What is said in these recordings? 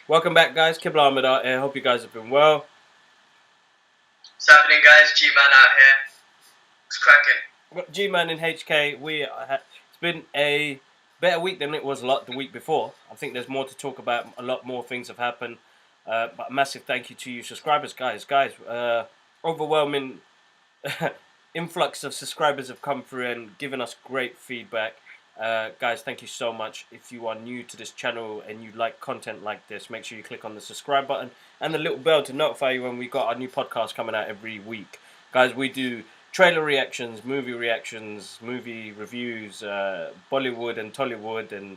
Welcome back, guys. Kibla Ahmed out here. Hope you guys have been well. What's happening, guys? G-Man out here. It's cracking. G-Man in HK. It's been a better week than it was the week before. I think there's more to talk about. A lot more things have happened. But a massive thank you to you subscribers, guys. Overwhelming influx of subscribers have come through and given us great feedback. Guys, thank you so much. If you are new to this channel and you like content like this, make sure you click on the subscribe button and the little bell to notify you when we got our new podcast coming out every week. Guys, we do trailer reactions, movie reviews, Bollywood and Tollywood, and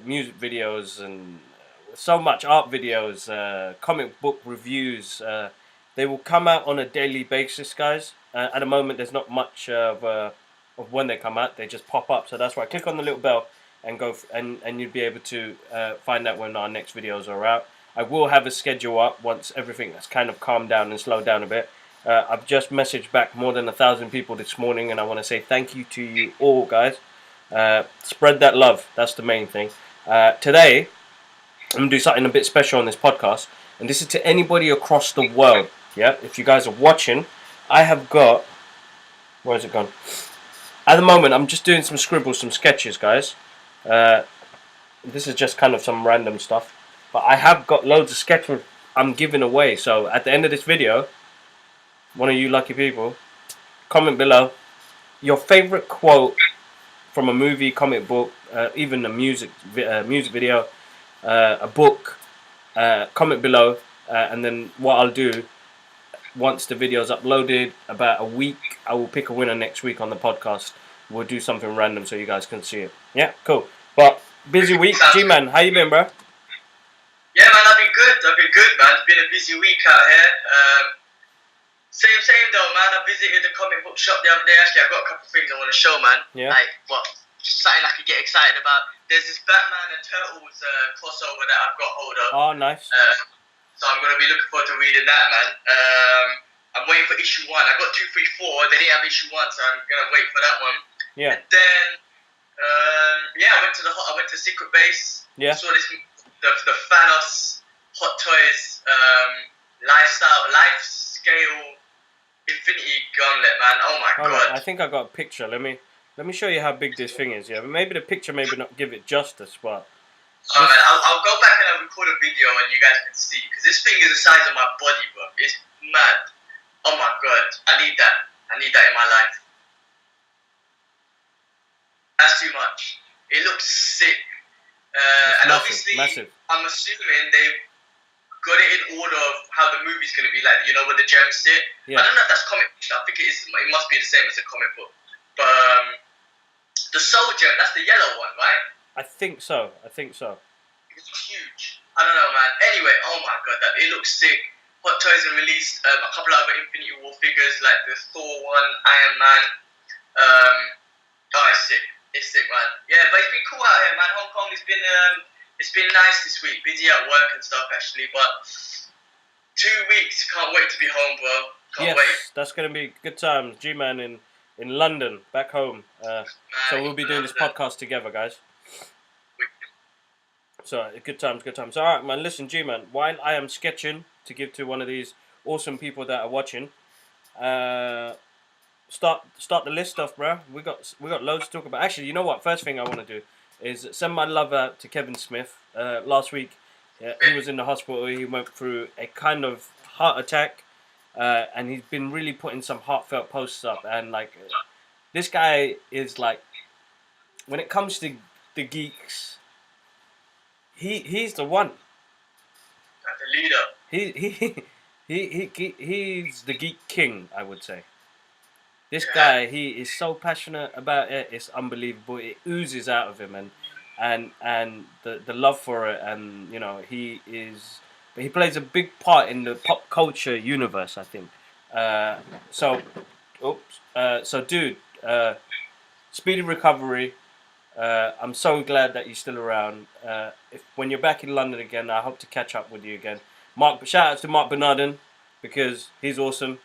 music videos, and so much art videos, comic book reviews. They will come out on a daily basis, guys. At the moment, there's not much of when they come out. They just pop up. So that's why click on the little bell and and you'll be able to find out when our next videos are out. I will have a schedule up once everything has kind of calmed down and slowed down a bit. I've just messaged back more than 1,000 people this morning, and I want to say thank you to you all, guys. Spread that love. That's the main thing. Today, I'm going to do something a bit special on this podcast, and this is to anybody across the world. Yeah, if you guys are watching, I have got... Where's it gone? At the moment, I'm just doing some scribbles, some sketches, guys. This is just kind of some random stuff. But I have got loads of sketches I'm giving away. So at the end of this video, one of you lucky people, comment below your favorite quote from a movie, comic book, even a music video, a book. Comment below, and then what I'll do, once the video is uploaded, about a week, I will pick a winner next week on the podcast. We'll do something random so you guys can see it. Yeah, cool. But busy week. G-Man, how you been, bro? Yeah, man, I've been good, man. It's been a busy week out here. Same though, man. I visited the comic book shop the other day. Actually, I've got a couple of things I want to show, man. Yeah. Like, something I could get excited about. There's this Batman and Turtles crossover that I've got hold of. Oh, nice. So I'm going to be looking forward to reading that, man. I'm waiting for issue 1. I got 2, 3, 4. They didn't have issue 1, so I'm going to wait for that one. Yeah. And then, I went to Secret Base. Yeah. Saw the Thanos Hot Toys life scale Infinity Gauntlet, man. Oh my god. I think I got a picture. Let me show you how big this thing is. Yeah, maybe the picture maybe not give it justice, but. Oh man, I'll go back and I'll record a video and you guys can see, because this thing is the size of my body, bro. It's mad. Oh my god, I need that in my life. That's too much. It looks sick. And massive, obviously, massive. I'm assuming they've got it in order of how the movie's going to be, like, you know, where the gems sit. Yeah. I don't know if that's comic book. I think it is. It must be the same as a comic book. But the Soul Gem, that's the yellow one, right? I think so. It's huge. I don't know, man. Anyway, oh my god, it looks sick. Hot Toys have released a couple of other Infinity War figures, like the Thor one, Iron Man. It's sick. It's sick, man. Yeah, but it's been cool out here, man. Hong Kong has been nice this week. Busy at work and stuff, actually. But 2 weeks. Can't wait to be home, bro. Can't wait. That's gonna be good times. G-Man in London, back home. So we'll be doing this podcast together, guys. So good times. All right, man. Listen, G-Man. While I am sketching to give to one of these awesome people that are watching, start the list off, bro. We got loads to talk about. Actually, you know what? First thing I want to do is send my love out to Kevin Smith. Last week, he was in the hospital. He went through a kind of heart attack, and he's been really putting some heartfelt posts up. And like, this guy is like, when it comes to the geeks, he's the one. The leader. He's the geek king, I would say. This guy, he is so passionate about it. It's unbelievable. It oozes out of him, and the love for it, and you know, he plays a big part in the pop culture universe, I think. So dude, speedy recovery. I'm so glad that you're still around. When you're back in London again, I hope to catch up with you again. Shout out to Mark Bernardin, because he's awesome.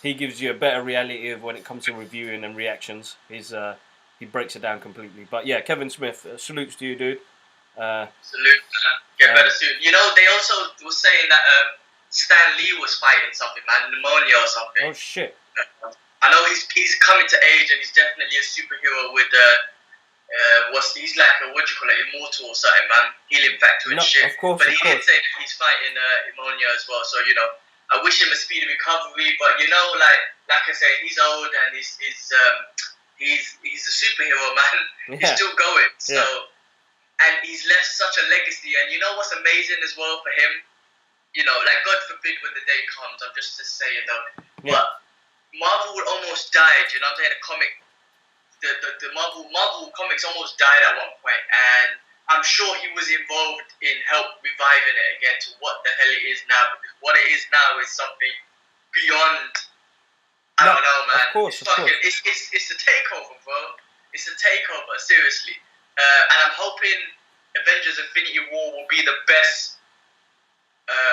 He gives you a better reality of when it comes to reviewing and reactions. He breaks it down completely. But yeah, Kevin Smith, salutes to you, dude. Salute. Get better soon. You know, they also were saying that Stan Lee was fighting something, man, pneumonia or something. Oh shit. I know he's coming to age and he's definitely a superhero with he's like a what do you call it, immortal or something, man, healing factor and shit. Of course, but of he course. did say that he's fighting pneumonia as well. So you know, I wish him a speedy recovery. But you know, like I say, he's old and he's a superhero, man. Yeah. He's still going. So Yeah. and he's left such a legacy. And you know what's amazing as well for him? You know, like God forbid when the day comes. I'm just saying though. Yeah. But Marvel would almost died. You know what I'm saying? The comic. The Marvel comics almost died at one point, and I'm sure he was involved in help reviving it again to what the hell it is now. Because what it is now is something beyond. I don't know, man. Of course, it's a takeover, bro. It's a takeover, seriously. And I'm hoping Avengers: Infinity War will be the best.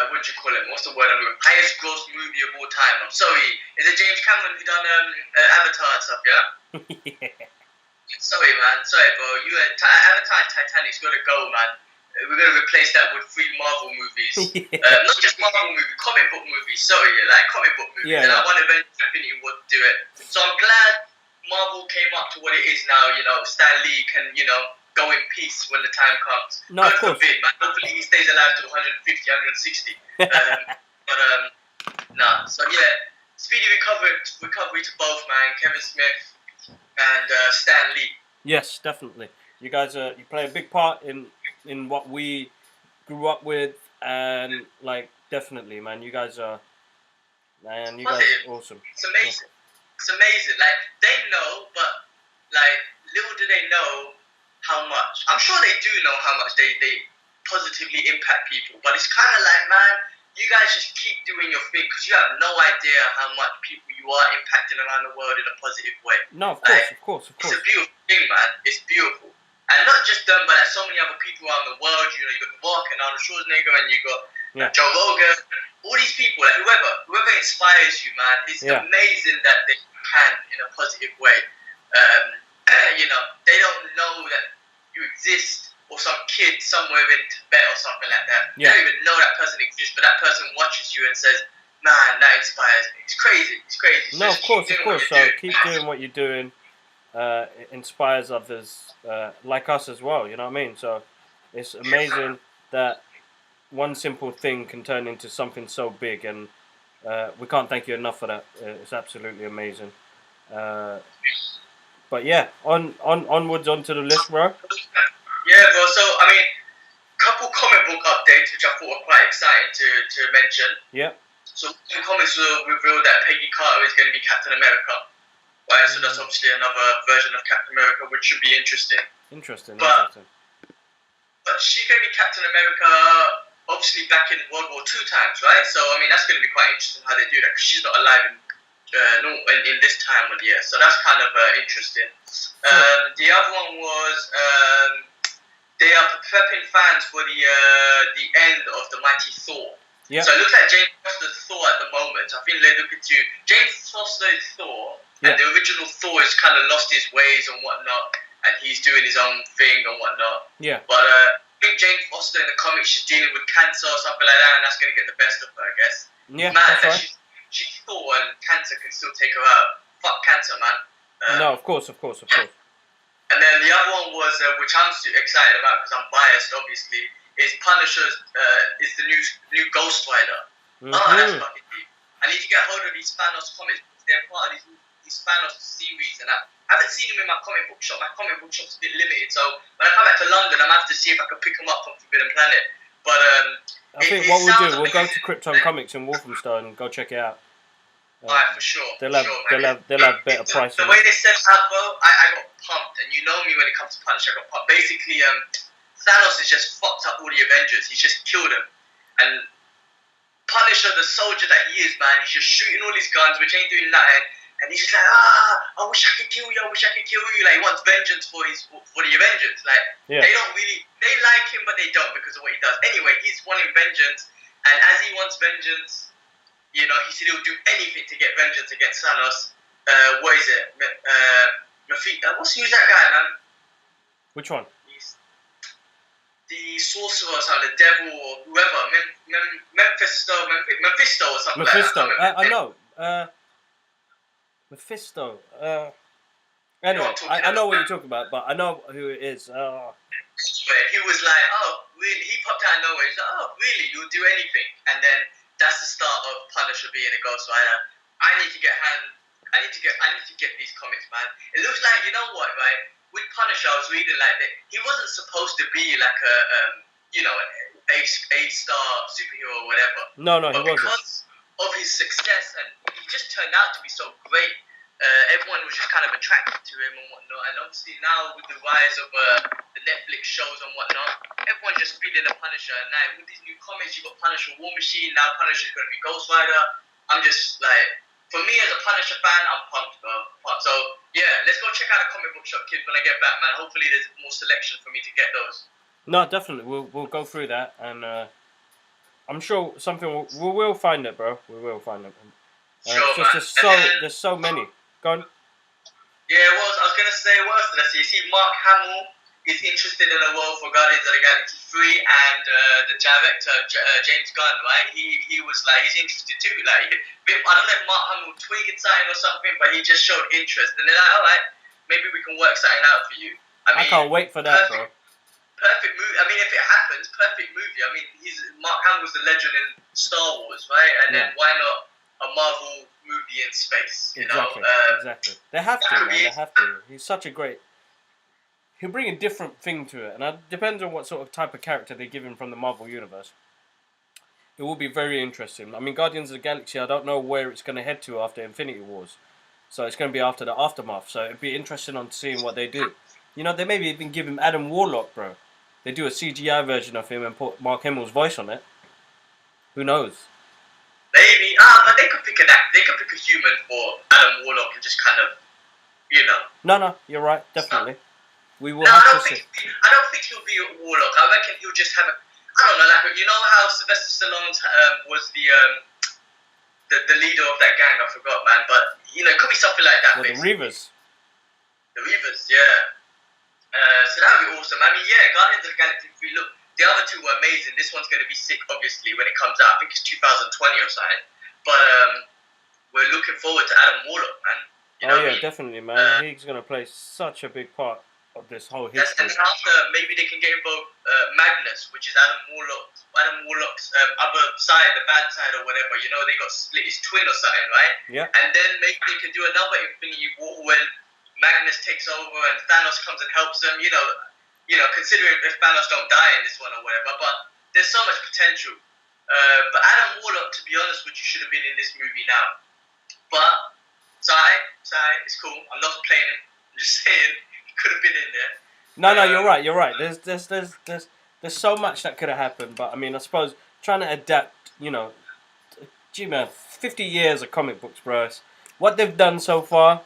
What do you call it? What's the word I'm looking for? Highest gross movie of all time. I'm sorry. Is it James Cameron who done Avatar and stuff? Yeah. Yeah. Sorry, man. Sorry, bro. Avatar and Titanic's got to go, man. We're going to replace that with 3 Marvel movies. Yeah. Not just Marvel movies, comic book movies. Sorry, like comic book movies. Yeah, and yeah. I want Avengers: Infinity War to do it. So I'm glad Marvel came up to what it is now. You know, Stan Lee can, you know, go in peace when the time comes. No, of God course. forbid, man. Hopefully he stays alive to 150, 160. Nah. So yeah, speedy recovery to both, man. Kevin Smith and Stan Lee. Yes, definitely. You guys you play a big part in what we grew up with, and like definitely, man. You guys are awesome. It's amazing. Yeah. It's amazing. Like they know, but like little do they know how much. I'm sure they do know how much they positively impact people. But it's kind of like, man, you guys just keep doing your thing because you have no idea how much people you are impacting around the world in a positive way. No, of course. It's a beautiful thing, man. It's beautiful. And not just them, but like so many other people around the world. You know, you got The Rock and Arnold Schwarzenegger, and you got Joe Rogan. All these people, like whoever inspires you, man. It's amazing that they can in a positive way. You know, they don't know that you exist, or some kid somewhere in Tibet or something like that. Yeah. They don't even know that person exists, but that person watches you and says, man, that inspires me. It's crazy. It's crazy. No, of course. So keep doing what you're doing. It inspires others like us as well. You know what I mean? So it's amazing that one simple thing can turn into something so big, and we can't thank you enough for that. It's absolutely amazing. But yeah, onwards onto the list, bro. Yeah, bro. So I mean, couple comic book updates which I thought were quite exciting to mention. Yeah. So the comics will reveal that Peggy Carter is going to be Captain America. Right, so that's obviously another version of Captain America, which should be interesting. But she's going to be Captain America, obviously back in World War II times, right? So I mean, that's going to be quite interesting how they do that because she's not alive in this time of the year. So that's kind of interesting. The other one was they are prepping fans for the end of the Mighty Thor. Yeah. So it looks like Jane Foster's Thor at the moment. I think they're looking to Jane Foster's Thor, and the original Thor has kind of lost his ways and whatnot, and he's doing his own thing and whatnot. Yeah. But I think Jane Foster in the comics, she's dealing with cancer or something like that, and that's going to get the best of her, I guess. Yeah, man, that's right. She's Thor, and cancer can still take her out. Fuck cancer, man. No, of course. And then the other one was, which I'm excited about because I'm biased, obviously, is Punisher is the new Ghost Rider. Mm-hmm. Oh, that's fucking deep. I need to get hold of these Thanos comics. They're part of these Thanos series, and I haven't seen them in my comic book shop. My comic book shop's a bit limited, so when I come back to London, I'm going to have to see if I can pick them up from Forbidden Planet. But I think what we'll do, we'll go to Krypton Comics in Walthamstow and go check it out. Alright, for sure. They'll have better prices. The way they set it up, bro, I got pumped, and you know me when it comes to Punisher, I got pumped. Basically, Thanos has just fucked up all the Avengers. He's just killed them, and Punisher, the soldier that he is, man, he's just shooting all his guns, which ain't doing nothing, and he's just like, I wish I could kill you. Like, he wants vengeance for the Avengers. Like, they don't really, they like him, but they don't because of what he does. Anyway, he's wanting vengeance, and as he wants vengeance, you know, he said he'll do anything to get vengeance against Thanos. What is it? Who's that guy, man? Which one? the sorcerer or something, the devil or whoever, Mephisto or something Mephisto. like that. I know. Mephisto. You know Anyway, what I'm talking I know about, what man. you're talking about, but I know who it is. Where he was like, oh, really? He popped out of nowhere. He's like, oh, really? You'll do anything? And then that's the start of Punisher being a Ghost Rider. I need to get these comics, man. It looks like, you know what, right? With Punisher, I was reading like that. He wasn't supposed to be like a, A-star superhero or whatever. No, he But wasn't. because of his success, and he just turned out to be so great. Everyone was just kind of attracted to him and whatnot. And obviously now with the rise of the Netflix shows and whatnot, everyone's just feeling the Punisher. And now with these new comics, you got Punisher War Machine. Now Punisher's going to be Ghost Rider. I'm just like, for me as a Punisher fan, I'm pumped, bro. So yeah, let's go check out the comic book shop, kids, when I get back, man. Hopefully there's more selection for me to get those. No, definitely. We'll go through that, and I'm sure something we will find it, bro. We will find it. Sure, it's just man. there's so many. Go on. Yeah, well, I was gonna say, what else did I see? You see, Mark Hamill is interested in a role for Guardians of the Galaxy 3, and the director James Gunn, right? He was like, he's interested too. Like, I don't know if Mark Hamill tweeted something or something, but he just showed interest, and they're like, all right, maybe we can work something out for you. I can't wait for that, bro. Perfect movie. I mean, if it happens, perfect movie. I mean, Mark Hamill's a legend in Star Wars, right? And then why not a Marvel movie in space? You know? Exactly. They have to, man. They have to. He's such a great. He'll bring a different thing to it, and it depends on what sort of type of character they give him from the Marvel universe. It will be very interesting. I mean, Guardians of the Galaxy, I don't know where it's going to head to after Infinity Wars, so it's going to be after the aftermath. So it'd be interesting on seeing what they do. You know, they maybe even give him Adam Warlock, bro. They do a CGI version of him and put Mark Hamill's voice on it. Who knows? Maybe. But they could pick an act. They could pick a human for Adam Warlock and just kind of, you know. No, you're right. Definitely. We will I have don't to see. I don't think he'll be a Warlock. I reckon he'll just have a. I don't know, like, you know how Sylvester Stallone was the leader of that gang. I forgot, man. But you know, it could be something like that. Well, the Reavers. The Reavers, yeah. So that would be awesome. I mean, yeah, Guardians of the Galaxy 3, look, the other two were amazing. This one's going to be sick, obviously, when it comes out. I think it's 2020 or something. But we're looking forward to Adam Warlock, man. You know yeah, definitely, man. He's going to play such a big part of this whole history. And after, maybe they can get involved Magnus, which is Adam Warlock's other side, the bad side or whatever. You know, they got split his twin or something, right? Yeah. And then maybe they can do another Infinity War when Magnus takes over and Thanos comes and helps them. You know, considering if Thanos don't die in this one or whatever, but there's so much potential. But Adam Warlock, to be honest with you, should have been in this movie now. But it's cool. I'm not complaining. I'm just saying he could have been in there. No, you're right. You're right. There's so much that could have happened, but I mean, I suppose trying to adapt. You know, gee man, 50 years of comic books, bro. What they've done so far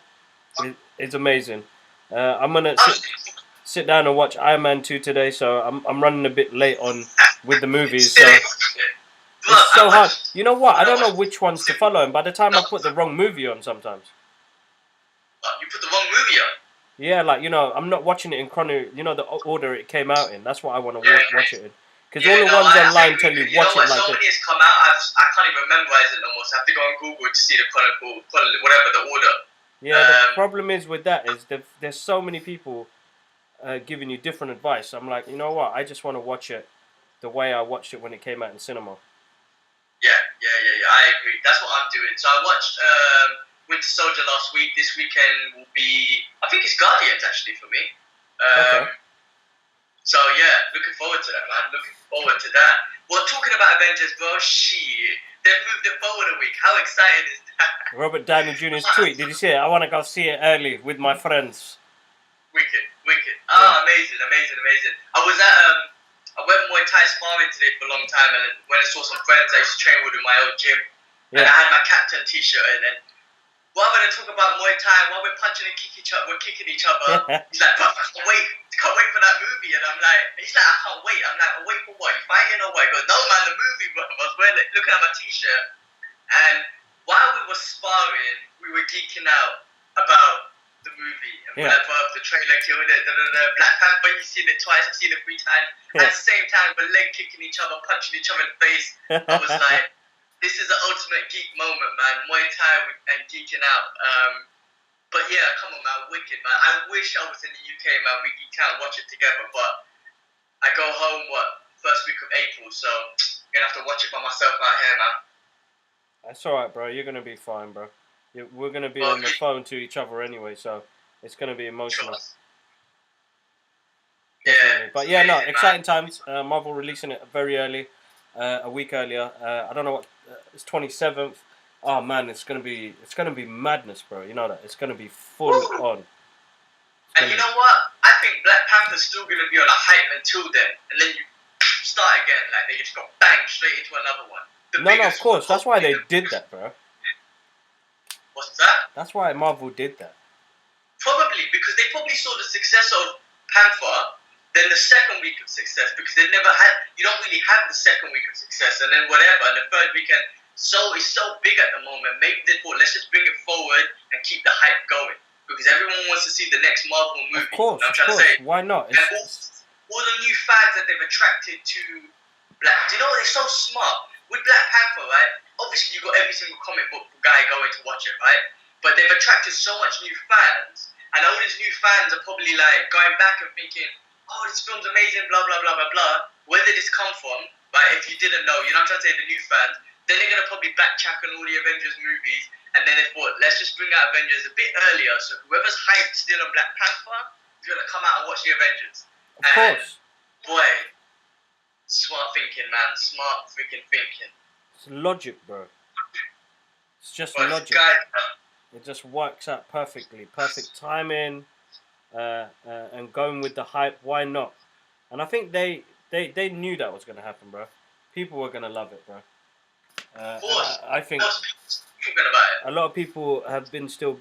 is amazing. I'm gonna sit down and watch Iron Man 2 today, so I'm running a bit late on with the movies. So it's so hard. You know what? I don't know which ones to follow, and by the time I put the wrong movie on, sometimes. You put the wrong movie on. Yeah, like, you know, I'm not watching it in you know, the order it came out in. That's what I want to watch it in. Because all the ones online tell you watch it like so many has come out, I can't even memorize it no more, so I have to go on Google to see the whatever the order. Yeah, the problem is with that is there's so many people giving you different advice. I'm like, you know what? I just want to watch it the way I watched it when it came out in cinema. Yeah. I agree. That's what I'm doing. So I watched Winter Soldier last week. This weekend will be, I think it's Guardians actually for me. Okay. So yeah, looking forward to that, man. Looking forward to that. Well, talking about Avengers, bro, shit. They've moved it forward a week. How exciting is that? Robert Downey Jr.'s tweet. Did you see it? I want to go see it early with my friends. Wicked. Amazing. I went Muay Thai sparring today for a long time, and when I saw some friends I used to train with in my old gym, and I had my captain t-shirt, and then rather than talk about Muay Thai, while we're punching and kicking each other, he's like, "Bro, I can't wait for that movie," and I'm like, he's like, "I can't wait." I'm like, "Wait for what? You fighting or what?" He goes, "No, man, the movie, bro." I was looking at my t-shirt, and while we were sparring, we were geeking out about the movie. And Yeah. we're like, bro, the trailer killed it. Black Panther, you've seen it twice, I've seen it 3 times. Yeah. At the same time, we're leg kicking each other, punching each other in the face. I was like, this is the ultimate geek moment, man. Muay Thai and geeking out. But yeah, come on, man, wicked, man. I wish I was in the UK, man. We can't watch it together, but I go home, first week of April, so I'm gonna have to watch it by myself out here, man. That's alright, bro. You're gonna be fine, bro. We're gonna be Well, on the phone to each other anyway, so it's gonna be emotional. trust. Definitely. Yeah, But yeah, no, amazing, exciting times. Marvel releasing it very early, a week earlier. I don't know what it's 27th. Oh man, it's gonna be madness, bro. You know that it's gonna be full on. And you know what? I think Black Panther's still gonna be on a hype until then, and then you start again. Like they just go bang straight into another one. No, of course. That's why they did that, bro. What's that? That's why Marvel did that. Probably because they probably saw the success of Panther, then the second week of success, because they never had. You don't really have the second week of success, and then whatever, and the third weekend. So it's so big at the moment. Maybe they thought, let's just bring it forward and keep the hype going, because everyone wants to see the next Marvel movie. Of course, you know what I'm trying to say? Why not? And all the new fans that they've attracted to Black. Do you know they're so smart with Black Panther, right? Obviously, you got every single comic book guy going to watch it, right? But they've attracted so much new fans, and all these new fans are probably like going back and thinking, "Oh, this film's amazing," blah blah blah blah blah. Where did this come from? Right? If you didn't know, you know what I'm trying to say, the new fans. Then they're gonna probably backtrack on all the Avengers movies, and then they thought, let's just bring out Avengers a bit earlier, so whoever's hyped still on Black Panther is gonna come out and watch the Avengers. Of course. Boy, smart thinking, man. Smart freaking thinking. It's logic, bro. It's just But logic. It just works out perfectly. Perfect timing, and going with the hype. Why not? And I think they knew that was gonna happen, bro. People were gonna love it, bro. Of course. I think Talking about it. a lot of people have been still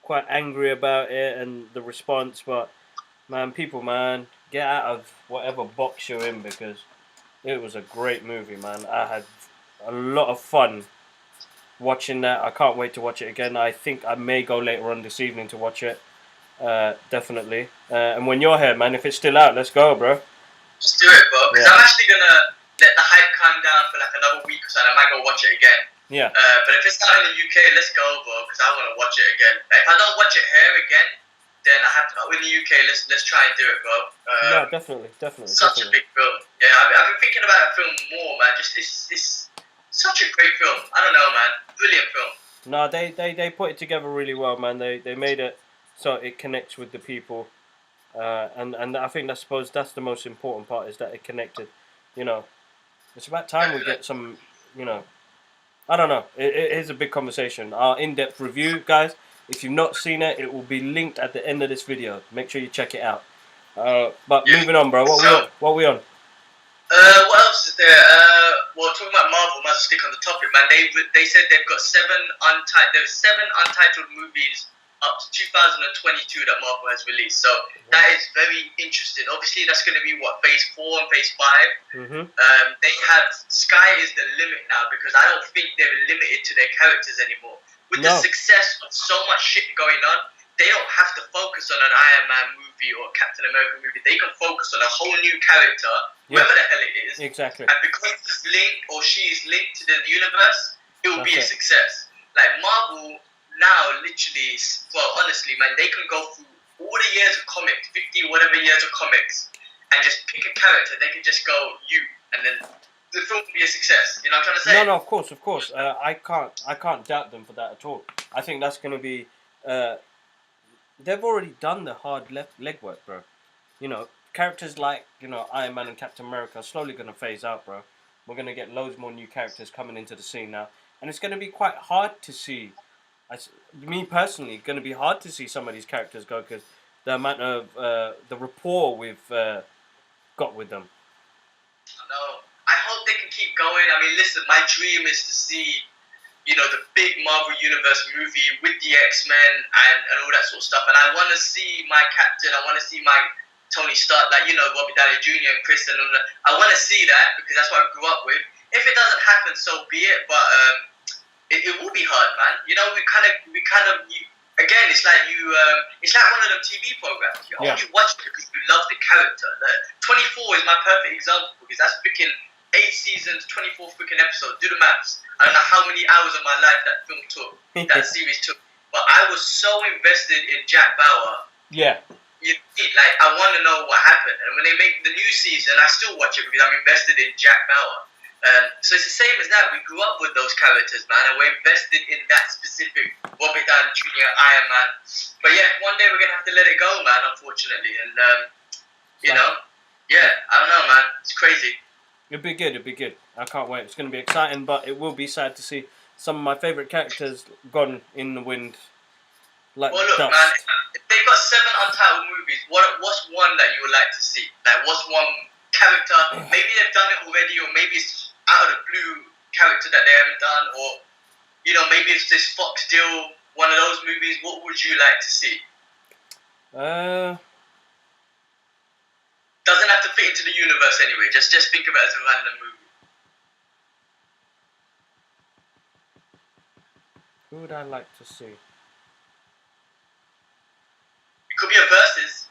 quite angry about it and the response, but man, get out of whatever box you're in, because it was a great movie, man. I had a lot of fun watching that. I can't wait to watch it again. I think I may go later on this evening to watch it. Definitely. And when you're here, man, if it's still out, let's go, bro. Just do it, bro. Because Yeah. I'm actually gonna let the hype calm down for like another week or so, and I might go watch it again. Yeah. But if it's out in the UK, let's go, bro, because I want to watch it again. If I don't watch it here again, then I have to. In the UK, let's try and do it, bro. No, definitely. Such a big film. Yeah, I've been thinking about that film more, man. Just it's such a great film. I don't know, man. Brilliant film. No, they put it together really well, man. They made it so it connects with the people, and I think that's the most important part, is that it connected. You know, it's about time we get some. You know, I don't know. It is a big conversation. Our in-depth review, guys. If you've not seen it, it will be linked at the end of this video. Make sure you check it out. But moving on, bro. What we on? What else is there? Well, talking about Marvel, might as well stick on the topic, man. They said they've got there's seven untitled movies up to 2022 that Marvel has released. So that is very interesting. Obviously, that's going to be phase 4 and phase 5. Mm-hmm. They have sky is the limit now, because I don't think they're limited to their characters anymore. With the success of so much shit going on, they don't have to focus on an Iron Man movie or Captain America movie. They can focus on a whole new character, whoever the hell it is. Exactly. And because it's linked, or she is linked to the universe, it will be a success. Like Marvel now, literally, well, honestly, man, they can go through all the years of comics, 50 whatever years of comics, and just pick a character. They can just go, and then the film will be a success. You know what I'm trying to say? No, of course. I can't doubt them for that at all. I think that's going to be. They've already done the hard legwork, bro. You know, characters like Iron Man and Captain America are slowly going to phase out, bro. We're going to get loads more new characters coming into the scene now, and it's going to be quite hard to see. Me personally, going to be hard to see some of these characters go, because the amount of the rapport we've got with them. No, I hope they can keep going. I mean, listen, my dream is to see, the big Marvel Universe movie with the X-Men and all that sort of stuff. And I want to see my Captain. I want to see my Tony Stark, Robert Downey Jr. and Chris and all that. I want to see that, because that's what I grew up with. If it doesn't happen, so be it. But it will be hard, man. We kind of again, it's like it's like one of them TV programs. You Yeah. only watch it because you love the character. 24 is my perfect example because that's freaking 8 seasons, 24 freaking episodes. Do the maths. I don't know how many hours of my life that film took, that series took. But I was so invested in Jack Bauer. Yeah. Like, I want to know what happened. And when they make the new season, I still watch it because I'm invested in Jack Bauer. So it's the same as that. We grew up with those characters, man, and we're invested in that specific Robert Downey Jr. Iron Man. But yeah, one day we're gonna have to let it go, man. Unfortunately, and you know, yeah, I don't know, man. It's crazy. It'd be good. It'd be good. I can't wait. It's gonna be exciting, but it will be sad to see some of my favorite characters gone in the wind. Like Well, look, dust. man. If they've got 7 untitled movies, what's one that you would like to see? Like, what's one character? Maybe they've done it already, or maybe it's out of the blue character that they haven't done, or you know, maybe it's this Fox deal, one of those movies. What would you like to see? Doesn't have to fit into the universe anyway. Just think of it as a random movie. Who would I like to see? It could be a versus.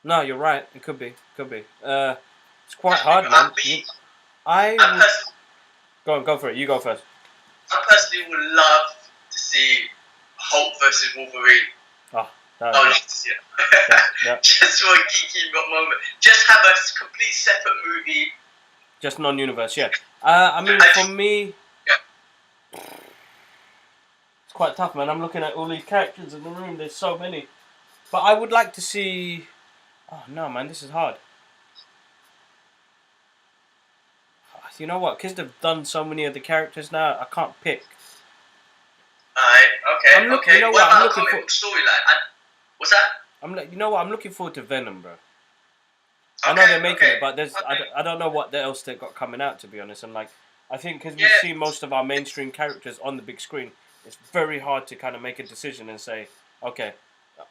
No, you're right. It could be. Could be. It's quite hard, man. Go for it. You go first. I personally would love to see Hulk versus Wolverine. Oh, I would love to see it. Yeah. Just for a geeky moment. Just have a complete separate movie. Just non-universe, yeah. I mean, for me, it's quite tough, man. I'm looking at all these characters in the room. There's so many. But I would like to see... Oh, no, man. This is hard. You know what? Because they've done so many of the characters now, I can't pick. Alright, okay, okay. You know what what? I'm about a looking comic book storyline? What's that? You know what? I'm looking forward to Venom, bro. I know they're making it, but there's I don't know what else they've got coming out, to be honest. And like, I think because we see most of our mainstream characters on the big screen, it's very hard to kind of make a decision and say, okay,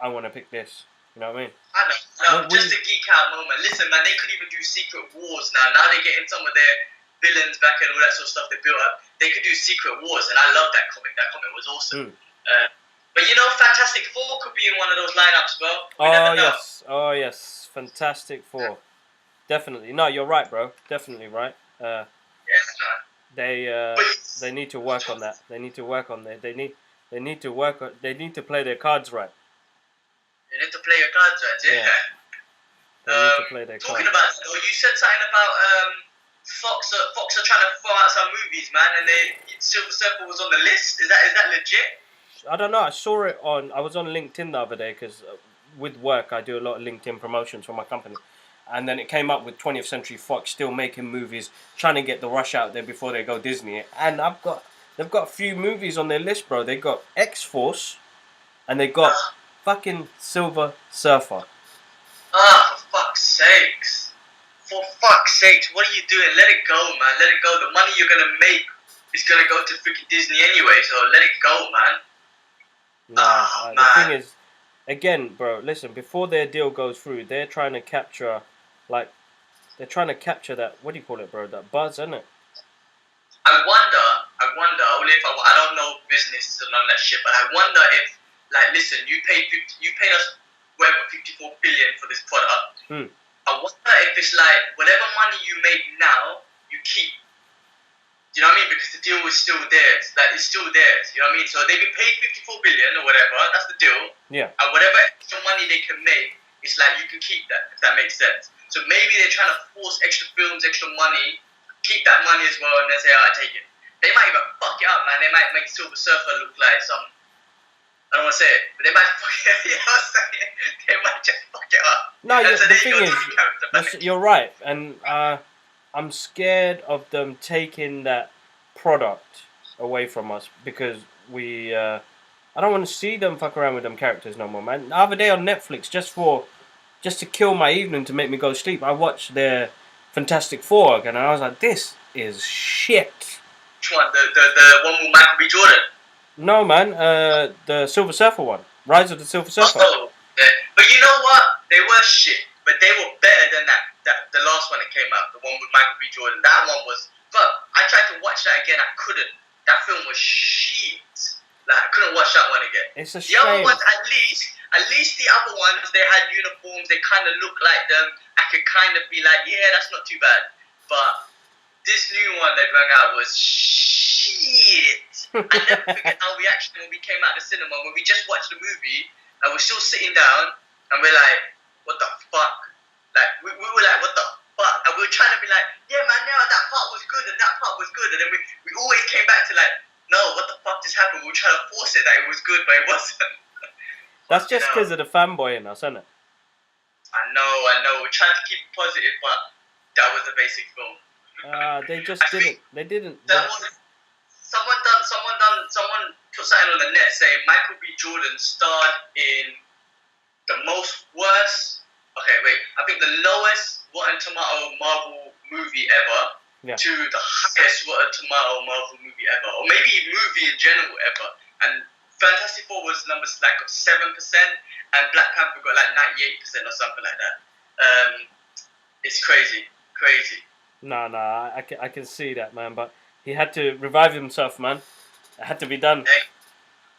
I want to pick this. You know what I mean? I know. No, just a geek out moment. Listen, man, they could even do Secret Wars now. Now they're getting some of their villains back and all that sort of stuff they built up. They could do Secret Wars, and I love that comic. That comic was awesome. But you know, Fantastic Four could be in one of those lineups, bro. Oh yes, Fantastic Four. Definitely. No, you're right, bro. Definitely right. Yes, man. They need to work on that. They need to work on that. They need to play their cards right. You need to play your cards right, yeah. They need to play their talking cards. about, you said something about Fox are trying to throw out some movies, man, and Silver Surfer was on the list. Is that legit? I don't know. I was on LinkedIn the other day because with work I do a lot of LinkedIn promotions for my company, and then it came up with 20th Century Fox still making movies, trying to get the rush out there before they go Disney. And they've got a few movies on their list, bro. They got X-Force, and they got fucking Silver Surfer. For fuck's sakes. For fuck's sakes, what are you doing? Let it go, man. Let it go. The money you're gonna make is gonna go to freaking Disney anyway, so let it go, man. The thing is, again, bro, listen, before their deal goes through, they're trying to capture, that, what do you call it, bro, that buzz, isn't it? I wonder, only if I don't know business and all that shit, but I wonder if, like, listen, you paid us whatever 54 billion for this product. I wonder if it's like whatever money you make now, you keep. You know what I mean? Because the deal is still theirs. Like, it's still theirs. You know what I mean? So they've been paid 54 billion or whatever. That's the deal. Yeah. And whatever extra money they can make, it's like you can keep that, if that makes sense. So maybe they're trying to force extra films, extra money, keep that money as well, and then say, alright, take it. They might even fuck it up, man. They might make Silver Surfer look like some... I don't want to say it, but they might fuck it up. You know what I'm saying? They might just fuck it up. No, the thing is, you're right. And I'm scared of them taking that product away from us because I don't want to see them fuck around with them characters no more, man. The other day on Netflix, just to kill my evening, to make me go to sleep, I watched their Fantastic Four again, and I was like, this is shit. Which one? The one with Michael B. Jordan? No, man. The Silver Surfer one. Rise of the Silver Surfer. Oh, but you know what? They were shit, but they were better than the last one that came out, the one with Michael B. Jordan. That one was... But I tried to watch that again, I couldn't. That film was shit. Like, I couldn't watch that one again. It's a The other shame. ones, at least the other ones, they had uniforms. They kind of looked like them. I could kind of be like, yeah, that's not too bad. But this new one they brought out was shit. I never forget our reaction when we came out of the cinema, when we just watched the movie and we're still sitting down and we're like, what the fuck? Like, we were like, what the fuck? And we were trying to be like, yeah, man, no, that part was good and that part was good. And then we always came back to like, no, what the fuck just happened? We were trying to force it that it was good, but it wasn't. That's just because of the fanboy in us, isn't it? I know. We're trying to keep it positive, but that was the basic film. They just didn't. They didn't. Someone put something on the net saying Michael B. Jordan starred in the most worst. Okay, wait. I think the lowest Rotten Tomato Marvel movie ever to the highest Rotten Tomato Marvel movie ever, or maybe movie in general ever. And Fantastic Four was numbers like got 7%, and Black Panther got like 98% or something like that. It's crazy. No, I can see that, man. But he had to revive himself, man. It had to be done.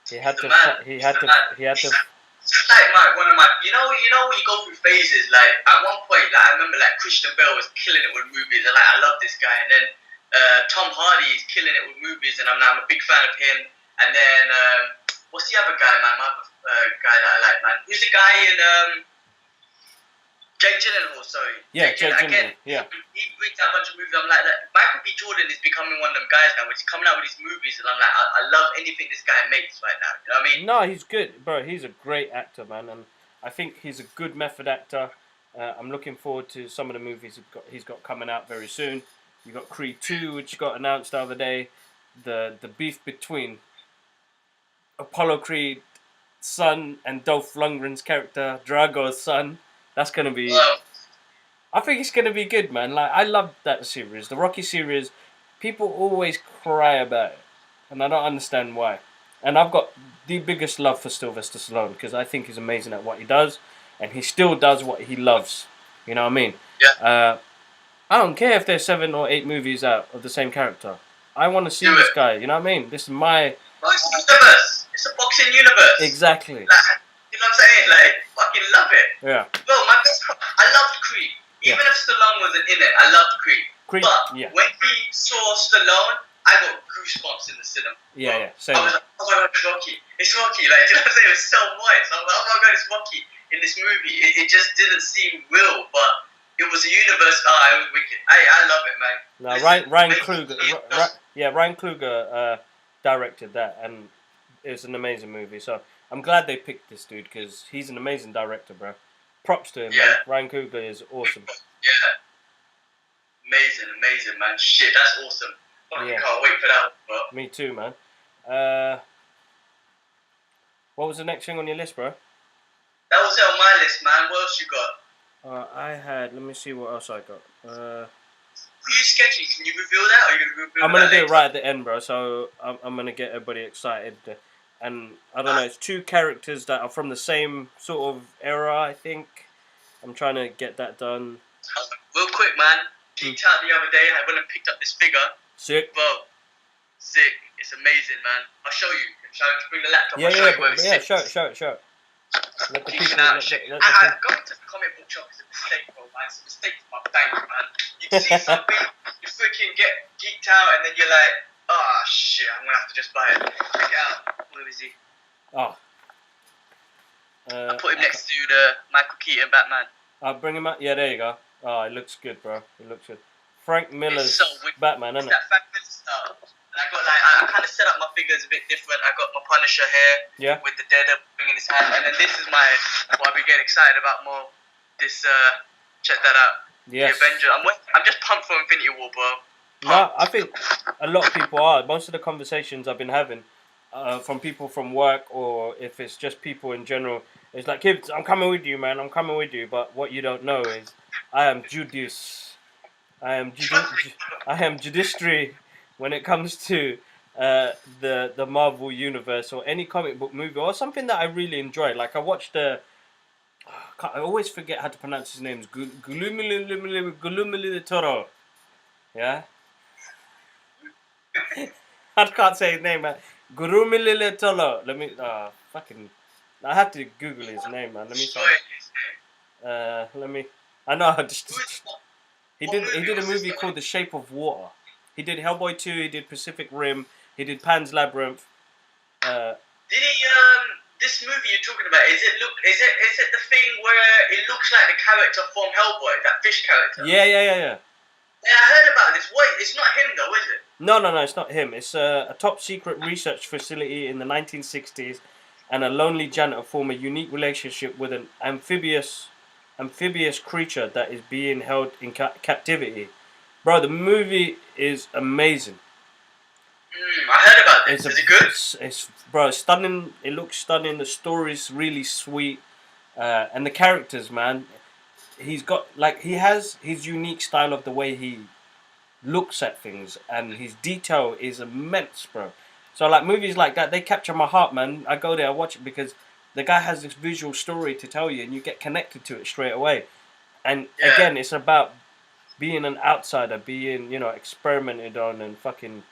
He had to. It's like one of my, you know when you go through phases. Like at one point, like I remember, like Christian Bale was killing it with movies, and like I love this guy. And then Tom Hardy is killing it with movies, and I'm a big fan of him. And then what's the other guy, man? My other guy that I like, man. Who's the guy in Jake Gyllenhaal? Sorry. Yeah, Jake Gyllenhaal. Yeah. He brings out a bunch of movies. I'm like, Michael B. Jordan is becoming one of them guys now. Where he's coming out with these movies, and I'm like, I love anything this guy makes right now. You know what I mean? No, he's good, bro. He's a great actor, man, and I think he's a good method actor. I'm looking forward to some of the movies he's got coming out very soon. You got Creed 2, which got announced the other day. The beef between Apollo Creed's son and Dolph Lundgren's character, Drago's son. That's gonna be. I think it's gonna be good, man. Like I love that series, the Rocky series. People always cry about it, and I don't understand why. And I've got the biggest love for Sylvester Stallone because I think he's amazing at what he does, and he still does what he loves. You know what I mean? Yeah. I don't care if there's 7 or 8 movies out of the same character. I want to see this guy. You know what I mean? This is my. Well, it's a universe. It's a boxing universe. Exactly. Like, you know what I'm saying? Like, fucking love it. Yeah. Bro, I loved Creed. Even if Stallone wasn't in it, I loved Creed. But when we saw Stallone, I got goosebumps in the cinema. Yeah, same. I was like, oh my god, it's Rocky. It's Rocky. Like, you know what I'm saying? It was so moist. I was like, oh my god, it's Rocky in this movie. It just didn't seem real, but it was a universe. It was wicked. I love it, man. No, Ryan Coogler. Ryan Coogler directed that, and it was an amazing movie. So I'm glad they picked this dude because he's an amazing director, bro. Props to him, man. Ryan Coogler is awesome. Yeah. Amazing, man. Shit, that's awesome. I can't wait for that, bro. Me too, man. What was the next thing on your list, bro? That was it on my list, man. What else you got? I had. Let me see what else I got. Are you sketchy? Can you reveal that, or are you gonna reveal I'm gonna do it right at the end, bro. So I'm gonna get everybody excited. And I don't know, it's 2 characters that are from the same sort of era, I think. I'm trying to get that done. Real quick, man. Geeked out the other day. I went and picked up this figure. Sick. Bro, sick. It's amazing, man. I'll show you. Shall I just bring the laptop? Show it. Let the people, going to the comic book shop is a mistake, bro, man. It's a mistake for my bank, man. You see something, you freaking get geeked out, and then you're like, oh, shit, I'm going to have to just buy it. Check it out. Where is he? Oh. I put him next to the Michael Keaton Batman. I'll bring him out. Yeah, there you go. Oh, it looks good, bro. It looks good. Frank Miller's Batman, isn't it? That Frank Miller style. And I got I kind of set up my figures a bit different. I got my Punisher here with the Daredevil in his hand, and then this is what I've been getting excited about more. This check that out. Yes. The Avengers. I'm just pumped for Infinity War, bro. No, I think a lot of people are. Most of the conversations I've been having from people from work, or if it's just people in general, it's like, kids, I'm coming with you, man. I'm coming with you. But what you don't know is, I am Judas. I am judiciary when it comes to the Marvel universe or any comic book movie or something that I really enjoy. Like I watched I always forget how to pronounce his name. Guillermo Toro. Yeah. I can't say his name, man. Gurumilile Tolo. Let me fucking. I have to Google his name, man. Let me Destroy find. his name. Let me. I know. Who is what? He What did. He movie did a was this movie guy? called The Shape of Water. He did Hellboy 2. He did Pacific Rim. He did Pan's Labyrinth. Did he? This movie you're talking about, is it look? Is it the thing where it looks like the character from Hellboy, that fish character? Yeah. Yeah, I heard about this. Wait, it's not him though, is it? No, it's not him. It's a top secret research facility in the 1960s, and a lonely janitor form a unique relationship with an amphibious creature that is being held in captivity. Bro, the movie is amazing. I heard about this. It's a, Is it good? it's stunning. It looks stunning. The story's really sweet, and the characters, man. He's got he has his unique style of the way he looks at things, and his detail is immense, bro. So like movies like that, they capture my heart, man. I go there, I watch it because the guy has this visual story to tell you, and you get connected to it straight away. And Yeah. again, it's about being an outsider, being experimented on, and fucking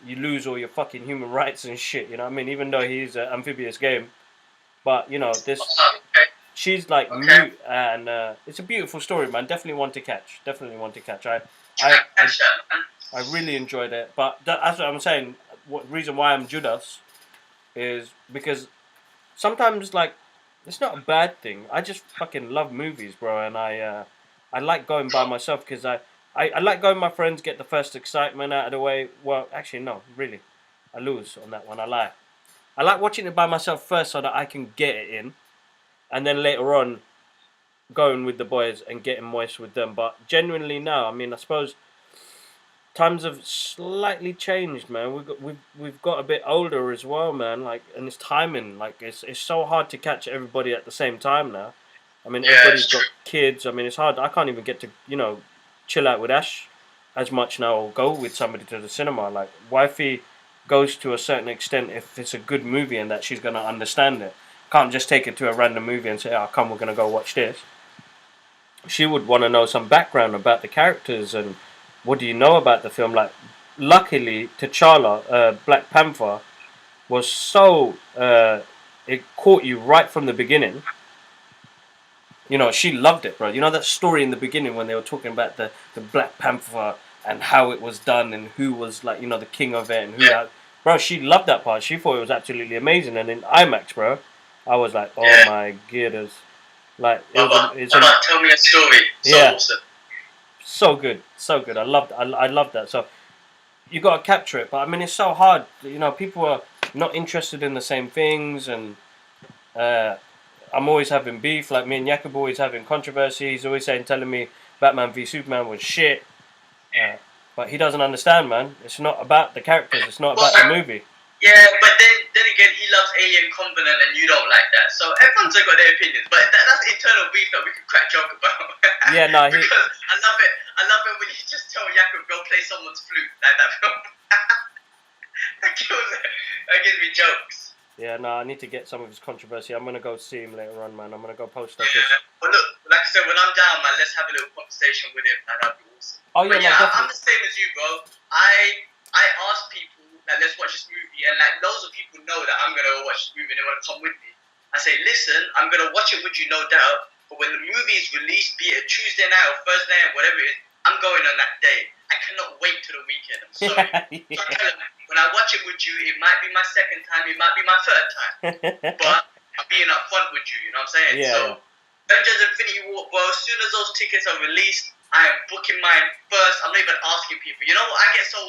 you lose all your fucking human rights and shit. You know what I mean? Even though he's an amphibious game, but this Okay. she's like Okay. mute, and it's a beautiful story, man. Definitely one to catch. Definitely one to catch. I Catch that, man. I really enjoyed it, but that's what I'm saying. What reason why I'm Judas is because sometimes like it's not a bad thing. I just fucking love movies, bro, and I like going by myself because I like going with my friends, get the first excitement out of the way. Well, actually, no, really, I lose on that one. I lie. I like watching it by myself first so that I can get it in, and then later on going with the boys and getting moist with them. But genuinely, no. I mean, I suppose times have slightly changed, man. We've got a bit older as well, man. Like, and it's timing. Like, it's so hard to catch everybody at the same time now. I mean, Yeah, everybody's it's got true. kids. I mean, it's hard. I can't even get to chill out with Ash as much now or go with somebody to the cinema. Like, wifey goes to a certain extent if it's a good movie and that she's gonna understand it. Can't just take it to a random movie and say, "Oh, come, we're gonna go watch this." She would want to know some background about the characters and what do you know about the film. Like, luckily, T'Challa, Black Panther, was so it caught you right from the beginning. She loved it, bro. You know that story in the beginning when they were talking about the Black Panther and how it was done and who was like the king of it and who Yeah. had. Bro, she loved that part. She thought it was absolutely amazing. And in IMAX, bro, I was like, oh Yeah. my goodness, like it's Baba, tell me a story. So Yeah. awesome. so good, so good. I loved that. So you got to capture it, but I mean it's so hard. People are not interested in the same things, and I'm always having beef. Like me and Jakob always having controversy. He's always telling me Batman v Superman was shit, but he doesn't understand, man. It's not about the characters. It's not about the movie. Yeah, but then again, he loves Alien Covenant and you don't like that. So everyone's got their opinions, but that's internal beef that we can crack joke about. Yeah, no, because I love it. I love it when you just tell Jakob go play someone's flute like that film. That kills it. That gives me jokes. Yeah, no, I need to get some of his controversy. I'm gonna go see him later on, man. I'm gonna go post up Yeah. But look, like I said, when I'm down, man, let's have a little conversation with him. That'd be awesome. Oh yeah, But yeah, no, I'm definitely. the same as you, bro. I ask people like, let's watch this movie, and like loads of people know that I'm gonna watch this movie and they want to come with me. I say, listen, I'm gonna watch it with you, no doubt. But when the movie is released, be it a Tuesday night or Thursday night, whatever it is, I'm going on that day. I cannot wait till the weekend. I'm sorry. Yeah. So I tell them, when I watch it with you, it might be my second time, it might be my third time, but I'm being upfront with you. You know what I'm saying? Yeah, So, yeah. Avengers Infinity War, bro. As soon as those tickets are released, I am booking mine first. I'm not even asking people. You know what? I get so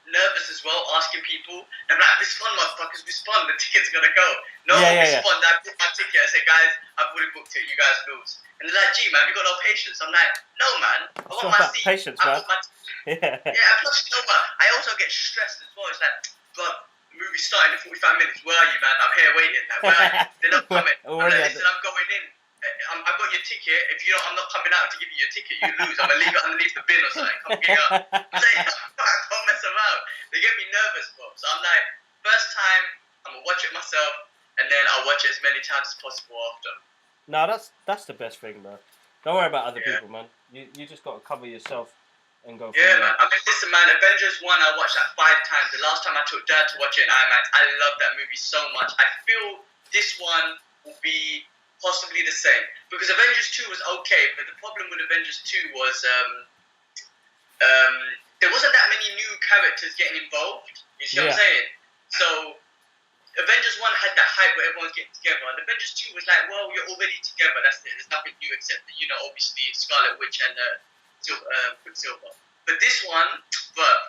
nervous as well, asking people. I'm like, respond, motherfuckers, respond. The ticket's gonna go. No, Yeah. respond. I book my ticket. I say, guys, I've already booked it. You guys lose. And they're like, gee, man, you got no patience. I'm like, no, man. I want my seat. Patience, I man. want my Yeah. yeah, and plus, you know what? I also get stressed as well. It's like, bro, the movie's starting in 45 minutes. Where are you, man? I'm here waiting. Like, where are you? They're not coming. I'm like, listen, I'm going in. I've got your ticket. If you don't, I'm not coming out to give you your ticket. You lose. I'm gonna leave it underneath the bin or something. Come get it up. I'm like, don't mess around. They get me nervous, bro. So I'm like, first time, I'm gonna watch it myself, and then I'll watch it as many times as possible after. No, that's the best thing, bro. Don't worry about other Yeah. people, man. You just got to cover yourself and go from Yeah, there. man. I mean, listen, man. Avengers 1, I watched that 5 times. The last time I took Dad to watch it in IMAX, I love that movie so much. I feel this one will be possibly the same. Because Avengers 2 was okay, but the problem with Avengers 2 was there wasn't that many new characters getting involved. You see what I'm saying? So, Avengers 1 had that hype where everyone's getting together. And Avengers 2 was like, well, you're already together. That's it. There's nothing new except, obviously Scarlet Witch and Quicksilver. But this one,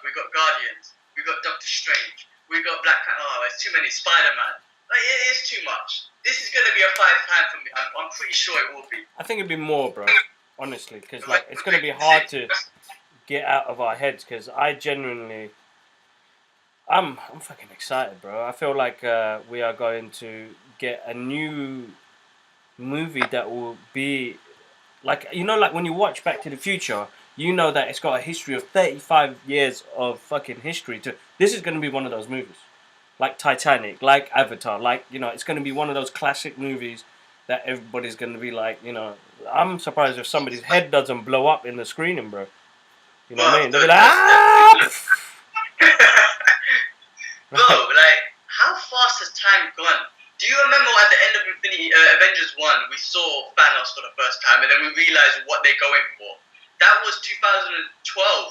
we got Guardians, we got Doctor Strange, we got Black Panther. Oh, it's too many. Spider-Man. Like, it is too much. This is gonna be a 5 time for me. I'm pretty sure it will be. I think it'd be more, bro. Honestly, because it's gonna be hard to get out of our heads. Because I genuinely, I'm fucking excited, bro. I feel like we are going to get a new movie that will be like like when you watch Back to the Future, you know that it's got a history of 35 years of fucking history. This is going to be one of those movies, like Titanic, like Avatar, like it's going to be one of those classic movies that everybody's going to be like, I'm surprised if somebody's head doesn't blow up in the screening, bro. You know what I mean? They'll be like, ah! Bro, like, how fast has time gone? Do you remember at the end of Avengers 1, we saw Thanos for the first time, and then we realized what they're going for? That was 2012,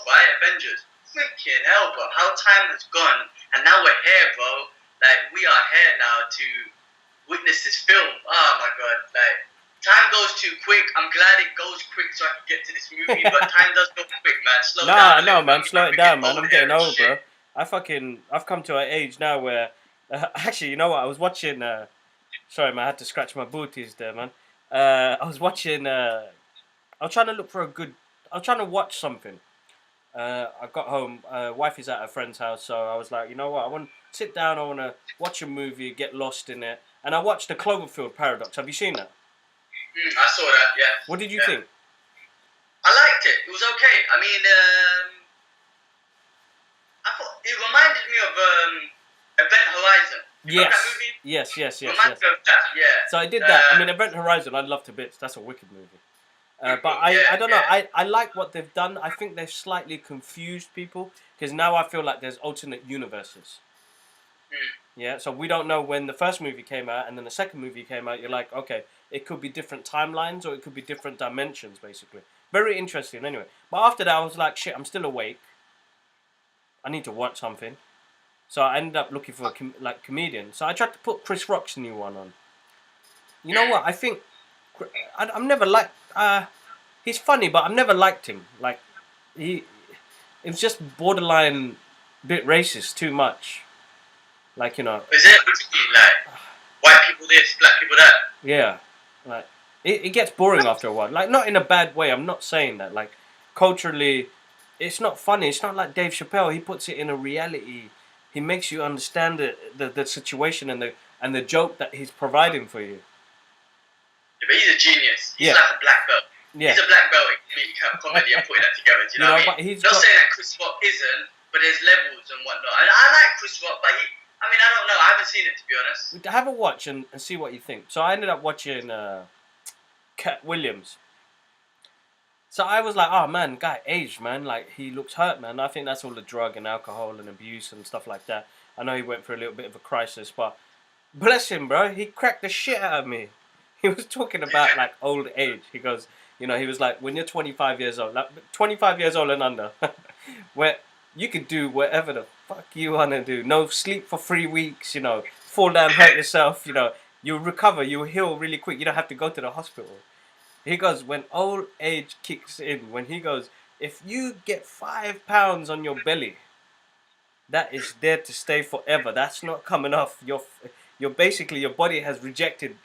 right? Avengers. Freaking hell, bro. How time has gone, and now we're here, bro. Like, we are here now to witness this film. Oh, my God. Like, time goes too quick. I'm glad it goes quick so I can get to this movie, but time does go quick, man. Slow down. No, man. Slow it down, man. I'm getting old, bro. I've come to an age now where, actually, you know what? I was watching, sorry, man, I had to scratch my booties there, man. I was watching, I was trying to watch something. I got home, wife is at her friend's house, so I was like, you know what? I want to sit down, I want to watch a movie, get lost in it. And I watched The Cloverfield Paradox. Have you seen that? I saw that, yeah. What did you think? I liked it. It was okay. I mean, I thought it reminded me of Event Horizon. You know that movie? Yes. Reminded me of that, yeah. So I did that. I mean, Event Horizon, I love to bits. That's a wicked movie. But I don't know. I like what they've done. I think they've slightly confused people because now I feel like there's alternate universes. Yeah, so we don't know when the first movie came out and then the second movie came out. You're like, okay, it could be different timelines or it could be different dimensions, basically. Very interesting, anyway. But after that, I was like, shit, I'm still awake. I need to watch something. So I ended up looking for a comedian. So I tried to put Chris Rock's new one on. You know what? I think I'm never like he's funny, but I've never liked him. Like it was just borderline bit racist, too much. Like Is it like white people this, black people that? Yeah, like it gets boring after a while. Like not in a bad way. I'm not saying that. Like culturally, it's not funny. It's not like Dave Chappelle. He puts it in a reality. He makes you understand the situation and the joke that he's providing for you. Yeah, but he's a genius. He's like a black belt. Yeah. He's a black belt in comedy and putting that together. Do you know what I mean? But he's not saying that Chris Rock isn't, but there's levels and whatnot. And I like Chris Rock, but I don't know. I haven't seen it, to be honest. Have a watch and see what you think. So I ended up watching Cat Williams. So I was like, oh man, guy aged, man. Like he looks hurt, man. I think that's all the drug and alcohol and abuse and stuff like that. I know he went through a little bit of a crisis, but bless him, bro. He cracked the shit out of me. He was talking about like old age. He goes, he was like, when you're 25 years old, like 25 years old and under, where you can do whatever the fuck you want to do. No sleep for 3 weeks, fall down, hurt yourself, you'll recover, you'll heal really quick. You don't have to go to the hospital. He goes, when old age kicks in, when he goes, if you get 5 pounds on your belly, that is there to stay forever. That's not coming off. You're basically, your body has rejected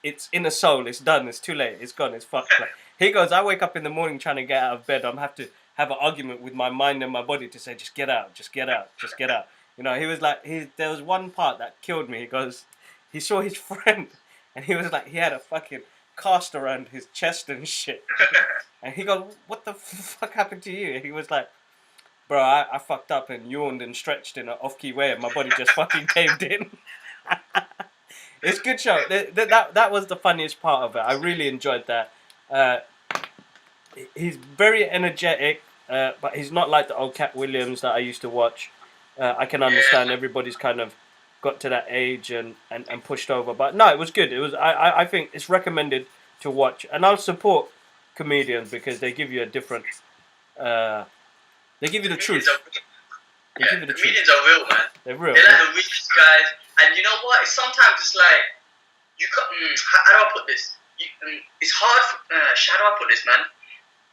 its inner soul. It's done. It's too late. It's gone. It's fucked. Like, he goes, I wake up in the morning trying to get out of bed. I'm have to have an argument with my mind and my body to say, just get out, just get out, just get out. He was like, there was one part that killed me. He goes, he saw his friend and he was like, he had a fucking cast around his chest and shit. And he goes, what the fuck happened to you? And he was like, bro, I fucked up and yawned and stretched in an off-key way and my body just fucking caved in. It's a good show. That was the funniest part of it. I really enjoyed that. He's very energetic. but he's not like the old Cat Williams that I used to watch. I can understand everybody's kind of got to that age and pushed over, but no, it was good. It was I think it's recommended to watch, and I'll support comedians because they give you a different. They give you the truth. They give you the truth. Comedians are real, man. They're real. They're like the richest guys, and you know what? Sometimes it's like you can't. How do I put this? It's hard. How do I put this, man?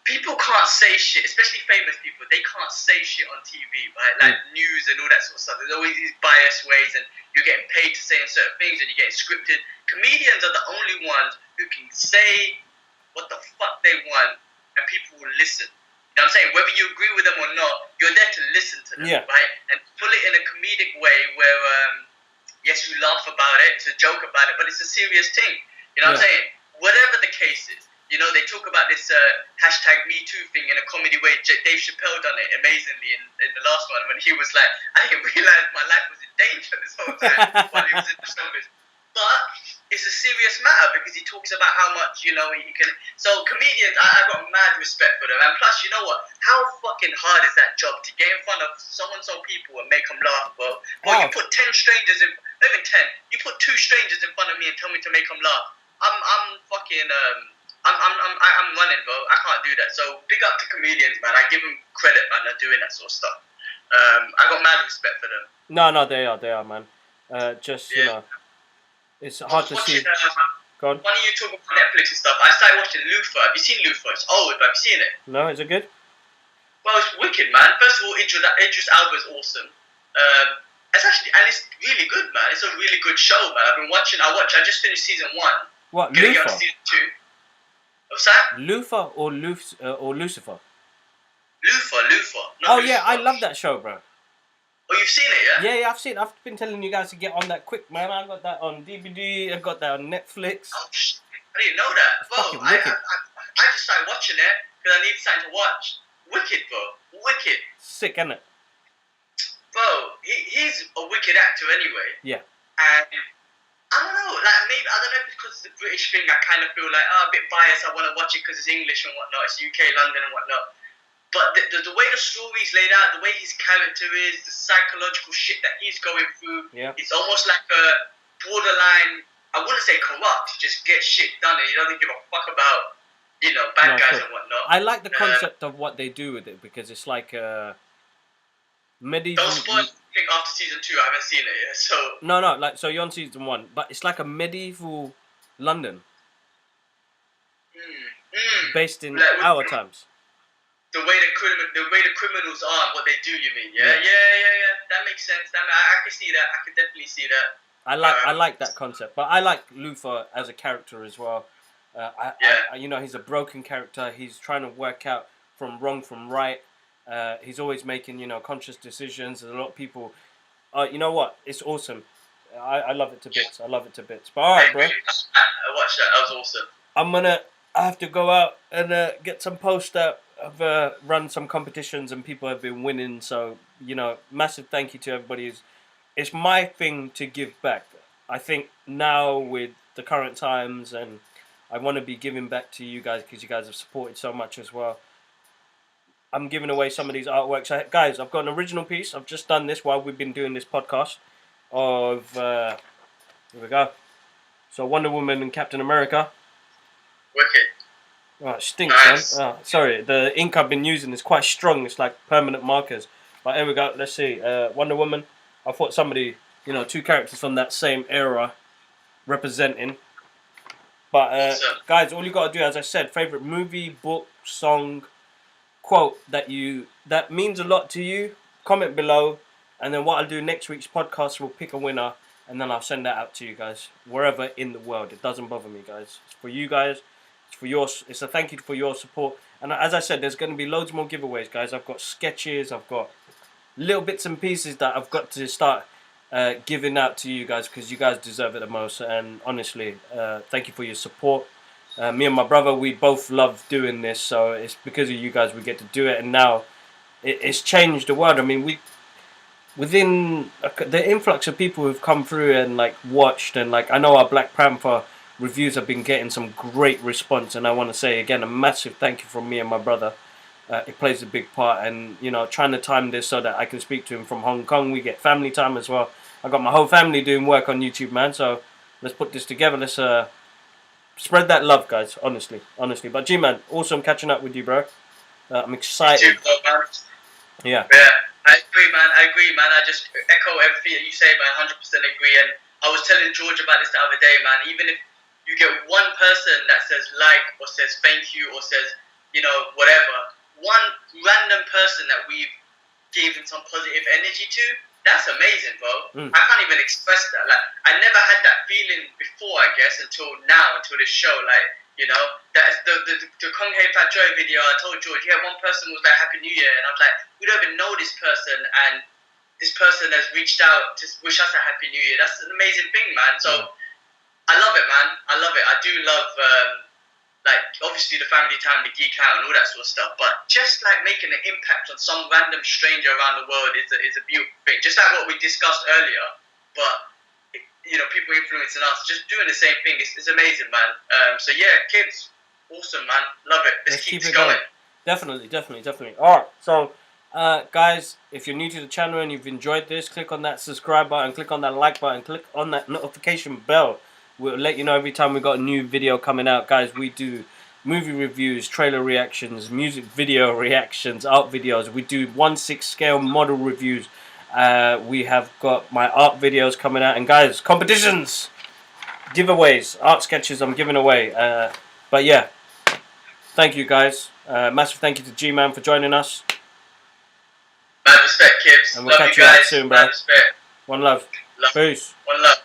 People can't say shit, especially famous people. They can't say shit on TV, right? Like news and all that sort of stuff. There's always these biased ways, and you're getting paid to say certain things, and you're getting scripted. Comedians are the only ones who can say what the fuck they want, and people will listen. You know what I'm saying? Whether you agree with them or not, you're there to listen to them, right? And pull it in a comedic way where, yes, we laugh about it, it's a joke about it, but it's a serious thing. You know what I'm saying? Whatever the case is. You know, they talk about this hashtag Me Too thing in a comedy way. Dave Chappelle done it amazingly in the last one when he was like, I didn't realize my life was in danger this whole time while he was in the showbiz. But it's a serious matter because he talks about how much, you know, he can. So comedians, I've got mad respect for them. And plus, you know what? How fucking hard is that job to get in front of so-and-so people and make them laugh, bro? Well, you put 10 strangers in, not even 10, you put 2 strangers in front of me and tell me to make them laugh. I'm fucking, I'm running, bro. I can't do that. So big up to comedians, man. I give them credit, man. They're doing that sort of stuff. I got mad respect for them. No, they are, man. You know, it's hard to see. Go on. Funny you talk about Netflix and stuff. I started watching Luther. Have you seen Luther? It's old, but have you seen it? No, is it good? Well, it's wicked, man. First of all, Idris Elba is awesome. It's really good, man. It's a really good show, man. I just finished season 1. What, Gonna get Luther? on season 2. What's that? Luther or Lucifer? Luther. Oh yeah, I love that show, bro. Oh, you've seen it, yeah? Yeah, I've seen it. I've been telling you guys to get on that quick, man. I got that on DVD. I got that on Netflix. Oh, shit. I didn't know that. Bro, I just started watching it because I need something to watch. Wicked, bro. Wicked. Sick, isn't it? Bro, he's a wicked actor anyway. Yeah. And I don't know, like maybe, I don't know if it's because it's a British thing, I kind of feel like, a bit biased, I want to watch it because it's English and whatnot, it's UK, London and whatnot. But the way the story's laid out, the way his character is, the psychological shit that he's going through, it's almost like a borderline, I wouldn't say corrupt, he just gets shit done and he doesn't give a fuck about, you know, bad guys and whatnot. I like the concept of what they do with it because it's like medieval. Don't spoil anything after season 2, I haven't seen it yet, so. No, like, so you're on season 1, but it's like a medieval London. Based in like, our times. The way the criminals are and what they do, you mean? Yeah. That makes sense. I can see that. I can definitely see that. I like that concept, but I like Luther as a character as well. You know, he's a broken character. He's trying to work out from wrong from right. He's always making, you know, conscious decisions. There's a lot of people. You know what? It's awesome. I love it to bits. But all right, bro. I watched that. That was awesome. I have to go out and get some posts out. I've run some competitions and people have been winning. So, you know, massive thank you to everybody. It's my thing to give back. I think now with the current times, and I want to be giving back to you guys because you guys have supported so much as well. I'm giving away some of these artworks. Guys, I've got an original piece. I've just done this while we've been doing this podcast. Here we go. So Wonder Woman and Captain America. Wicked. Oh, it stinks, nice. Man. Oh, sorry, the ink I've been using is quite strong. It's like permanent markers. But here we go. Let's see. Wonder Woman. I thought somebody, you know, 2 characters from that same era representing. But guys, all you got to do, as I said, favorite movie, book, song, quote that means a lot to you. Comment below, and then what I'll do next week's podcast, we'll pick a winner, and then I'll send that out to you guys wherever in the world. It doesn't bother me, guys. It's for you guys. It's a thank you for your support. And as I said, there's going to be loads more giveaways, guys. I've got sketches, I've got little bits and pieces that I've got to start giving out to you guys because you guys deserve it the most. And honestly, thank you for your support. Me and my brother, we both love doing this, so it's because of you guys we get to do it. And now it's changed the world. I mean, within the influx of people who've come through and like watched, and like I know our Black Panther reviews have been getting some great response, and I want to say again a massive thank you from me and my brother. it plays a big part. And you know, trying to time this so that I can speak to him from Hong Kong. We get family time as well. I got my whole family doing work on YouTube, man. So let's put this together. Let's spread that love, guys. Honestly. But G-Man, awesome catching up with you, bro. I'm excited. You too, man. Yeah. Yeah, I agree, man. I just echo everything you say, man. 100% agree. And I was telling George about this the other day, man. Even if you get one person that says like or says thank you or says, you know, whatever, one random person that we've given some positive energy to, that's amazing, bro. I can't even express that. Like, I never had that feeling before, I guess, until now, until this show. Like, you know, that's the Kong Hei Fat Joy video. I told George, yeah, one person was like Happy New Year, and I was like, we don't even know this person, and this person has reached out to wish us a Happy New Year. That's an amazing thing, man. So I love it, man. I love it. I do love like obviously the family time, the geek out, and all that sort of stuff. But just like making an impact on some random stranger around the world is a beautiful thing. Just like what we discussed earlier, but you know, people influencing us, just doing the same thing. It's amazing, man. So yeah, kids, awesome, man. Love it. Let's keep it going. Definitely. All right, so guys, if you're new to the channel and you've enjoyed this, click on that subscribe button, click on that like button, click on that notification bell. We'll let you know every time we got a new video coming out, guys. We do movie reviews, trailer reactions, music video reactions, art videos. We do 1/6 scale model reviews. We have got my art videos coming out, and guys, competitions, giveaways, art sketches I'm giving away. But yeah, thank you, guys. Massive thank you to G-Man for joining us. Mad respect, kids. And we'll catch you out soon, bro. One love. Peace. One love.